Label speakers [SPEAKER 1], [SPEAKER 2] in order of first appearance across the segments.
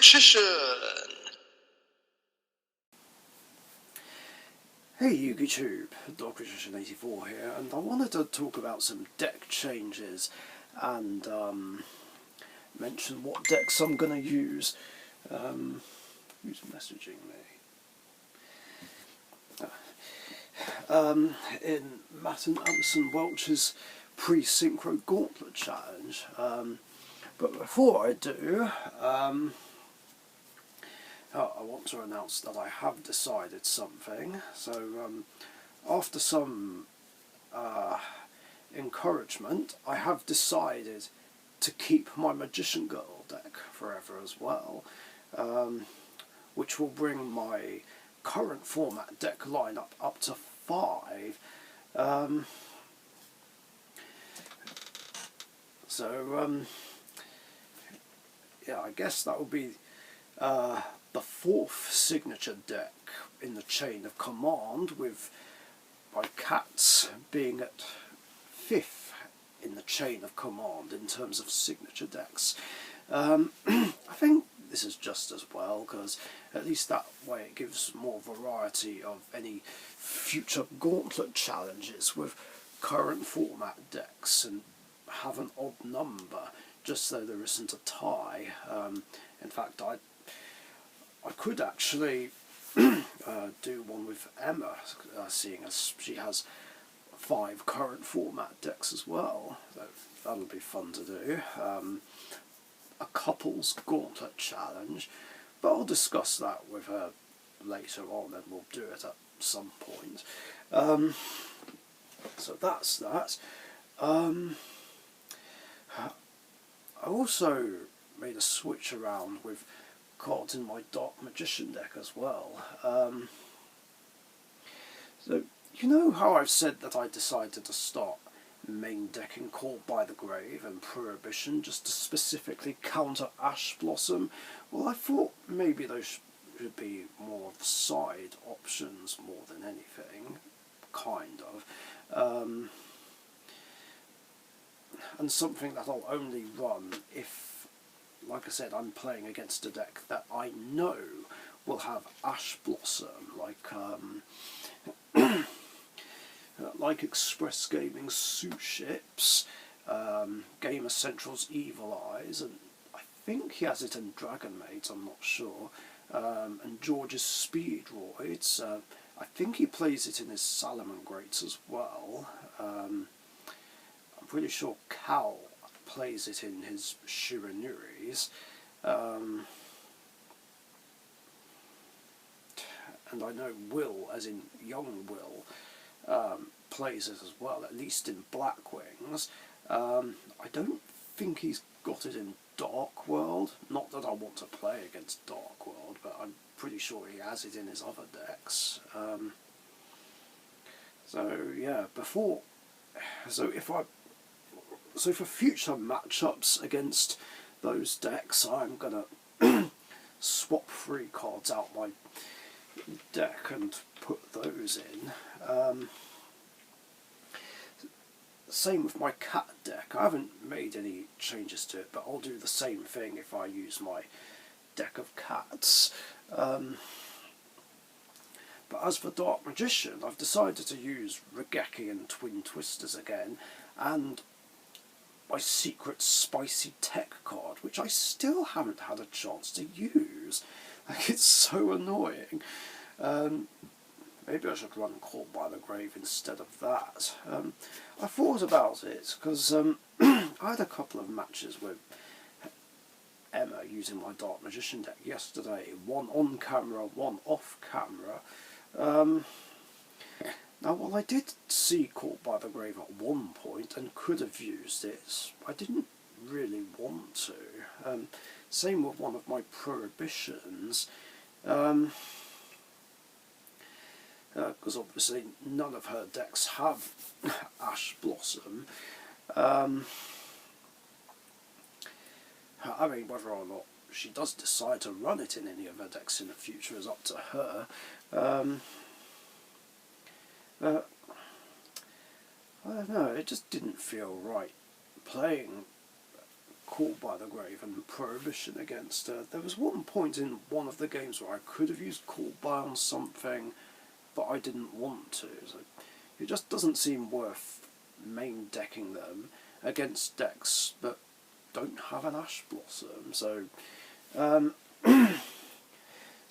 [SPEAKER 1] magician.
[SPEAKER 2] Hey YouTube, DogMagician84 here, and I wanted to talk about some deck changes and mention what decks I'm going to use. Who's messaging me? In Matt and Alison Welch's Pre-Synchro Gauntlet Challenge. But before I do, I want to announce that I have decided something. So after some encouragement, I have decided to keep my Magician Girl deck forever as well, which will bring my current format deck lineup up to 5. Yeah, I guess that will be the 4th signature deck in the chain of command, with my cats being at 5th in the chain of command in terms of signature decks. I think this is just as well, because at least that way it gives more variety of any future gauntlet challenges with current format decks, and have an odd number just so there isn't a tie. In fact, I could actually do one with Emma, seeing as she has 5 current format decks as well. So that'll be fun to do. A couples gauntlet challenge, but I'll discuss that with her later on, and we'll do it at some point. So that's that. I also made a switch around with cards in my Dark Magician deck as well. So, you know how I've said that I decided to start main decking Called by the Grave and Prohibition just to specifically counter Ash Blossom? Well, I thought maybe those should be more of side options more than anything, kind of. And something that I'll only run if, like I said, I'm playing against a deck that I know will have Ash Blossom, like Express Gaming's Sue Ships, Gamer Central's Evil Eyes, and I think he has it in Dragon Maids, I'm not sure, and George's Speedroids. I think he plays it in his Salamangreats as well. I'm pretty sure Cal plays it in his Shiranuris. And I know Will, as in young Will, plays it as well, at least in Blackwings. I don't think he's got it in Dark World. Not that I want to play against Dark World, but I'm pretty sure he has it in his other decks. So yeah, so for future matchups against those decks, I'm gonna swap 3 cards out my deck and put those in. Same with my cat deck. I haven't made any changes to it, but I'll do the same thing if I use my deck of cats. But as for Dark Magician, I've decided to use Regeki and Twin Twisters again, and my secret spicy tech card, which I still haven't had a chance to use. Like, it's so annoying. Maybe I should run Called by the Grave instead of that. I thought about it, because I had a couple of matches with Emma using my Dark Magician deck yesterday. One on camera, one off camera. Now, while I did see Caught by the Grave at one point and could have used it, I didn't really want to. Same with one of my Prohibitions, because obviously none of her decks have Ash Blossom. I mean, whether or not she does decide to run it in any of her decks in the future is up to her. I don't know, it just didn't feel right playing Caught by the Grave and Prohibition against her. There was one point in one of the games where I could have used Caught by on something, but I didn't want to. So it just doesn't seem worth main decking them against decks that don't have an Ash Blossom. So, so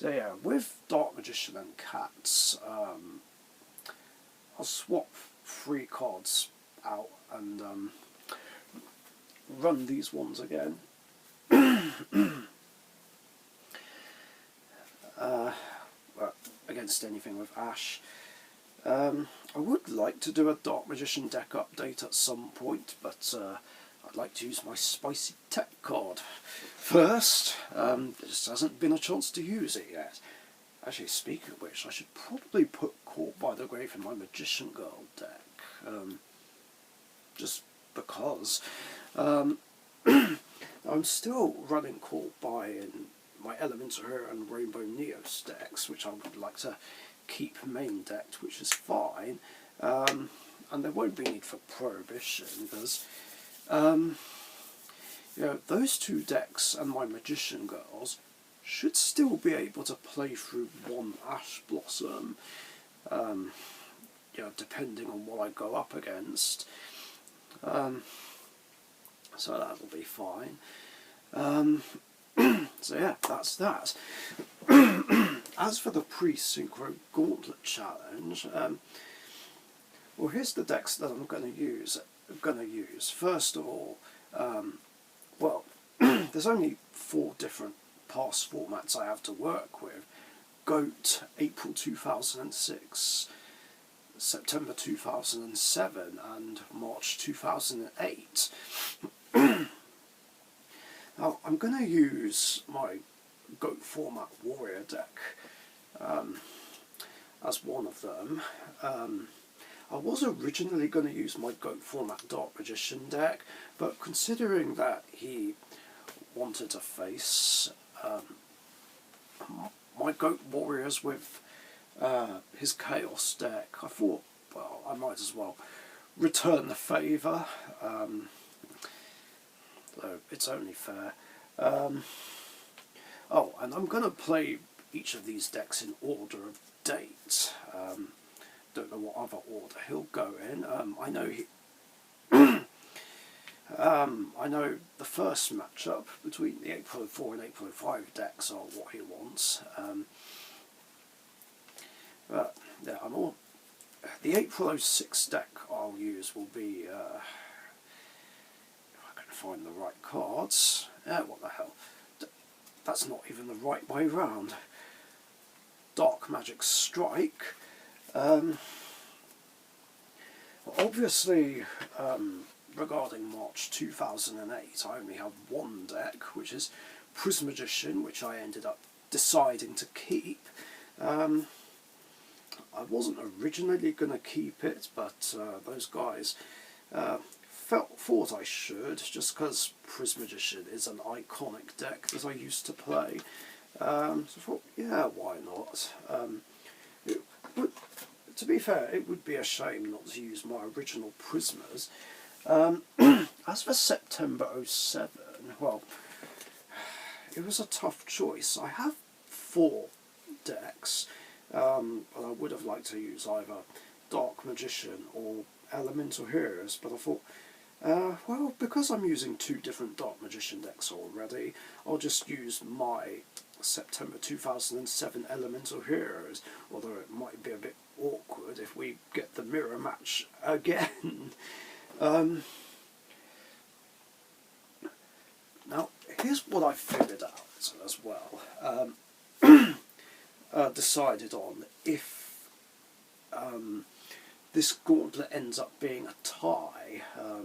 [SPEAKER 2] yeah, with Dark Magician and Cats, I'll swap 3 cards out and run these ones again. Against anything with Ash. I would like to do a Dark Magician deck update at some point, but I'd like to use my Spicy Tech card first. There just hasn't been a chance to use it yet. Actually, speaking of which, I should probably put Caught by the Grave in my Magician Girl deck. Just because. I'm still running Caught by in my Elemental Hero and Rainbow Neos decks, which I would like to keep main decked, which is fine. And there won't be need for Prohibition, because you know, those 2 decks and my Magician Girls should still be able to play through 1 Ash Blossom, you know, depending on what I go up against. So that'll be fine. So yeah, that's that. As for the Pre-Synchro Gauntlet Challenge, well, here's the decks that I'm going to use. First of all, well, there's only 4 different past formats I have to work with. GOAT, April 2006, September 2007, and March 2008. Now, I'm going to use my GOAT format Warrior deck as one of them. I was originally going to use my GOAT format Dark Magician deck, but considering that he wanted to face my GOAT Warriors with his Chaos deck, I thought, well, I might as well return the favour. So it's only fair. Oh, and I'm going to play each of these decks in order of date. Don't know what other order he'll go in. I know I know the first matchup between the April 04 and April 05 decks are what he wants. But yeah, the April 06 deck I'll use will be find the right cards. What the hell? That's not even the right way round. Dark Magic Strike. Obviously, regarding March 2008, I only have 1 deck, which is Prismagician, which I ended up deciding to keep. I wasn't originally going to keep it, but those guys thought I should, just because Prismagician is an iconic deck that I used to play. So I thought, yeah, why not? To be fair, it would be a shame not to use my original Prismas. As for September 07, well, it was a tough choice. I have 4 decks, but I would have liked to use either Dark Magician or Elemental Heroes, but I thought, well, because I'm using 2 different Dark Magician decks already, I'll just use my September 2007 Elemental Heroes, although it might be a bit awkward if we get the mirror match again. Now, here's what I figured out as well. Decided on if this gauntlet ends up being a tie,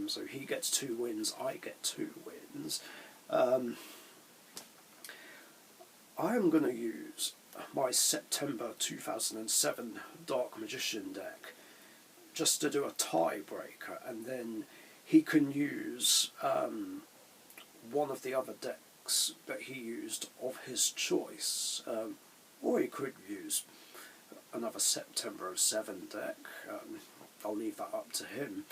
[SPEAKER 2] so he gets 2 wins, I get 2 wins. I am going to use my September 2007 Dark Magician deck just to do a tiebreaker, and then he can use one of the other decks that he used of his choice, or he could use another September 07 deck. I'll leave that up to him.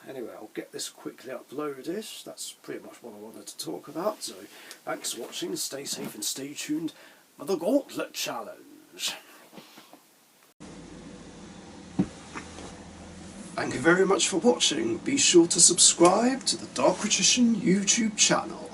[SPEAKER 2] anyway, I'll get this quickly uploaded. That's pretty much what I wanted to talk about. So thanks for watching, stay safe and stay tuned for the Gauntlet Challenge. Thank you very much for watching. Be sure to subscribe to the Dark Magician YouTube channel.